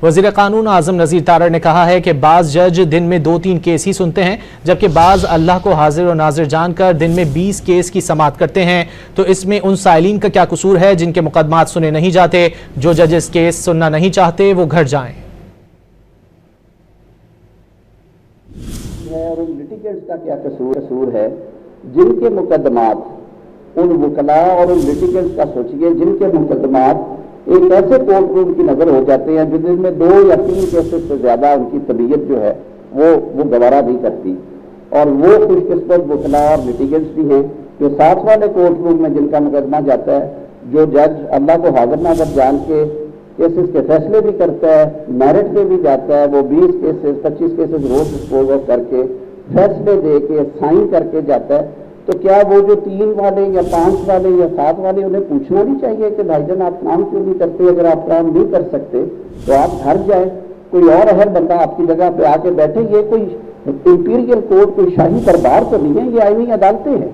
वज़ीर कानून आज़म नज़ीर तारड़ ने कहा है कि बाज़ जज दिन में 2-3 केस ही सुनते हैं, जबकि बाज़ अल्लाह को हाजिर और नाजिर जानकर दिन में 20 केस की समाअत करते हैं। तो इसमें उन साइलिन का क्या कसूर है जिनके मुकदमात सुने नहीं जाते? जो जजेस केस सुनना नहीं चाहते वो घर जाएं। और उन लिटिगेंट्स का क्या कसूर है जिनके मुकदमात, उन वकला और उन लिटिगेंट्स का सोचिए जिनके मुकदमात एक ऐसे कोर्ट रूम की नजर हो जाते हैं जिनमें 2 या 3 केसेस से ज्यादा उनकी तबीयत जो है वो गवारा नहीं करती, और वो खुशकिस्मत वकला और लिटिगेंट्स भी हैं जो साथ वाले कोर्ट रूम में जिनका मुकदमा जाता है, जो जज अल्लाह को हाजिर नाज़िर जान के केसेस के फैसले भी करता है, मेरिट पे भी जाता है, वो 20 केसेस 25 केसेस रोज डिस्पोज ऑफ करके फैसले दे के साइन करके जाता है। तो क्या वो जो 3 वाले या 5 वाले या 7 वाले, उन्हें पूछना नहीं चाहिए कि भाईजान आप काम क्यों नहीं करते? अगर आप काम नहीं कर सकते तो आप घर जाए, कोई और अहर बंदा आपकी जगह पे आके बैठे। ये कोई इंपीरियल कोर्ट, कोई शाही दरबार तो नहीं है, ये आईनी अदालतें हैं।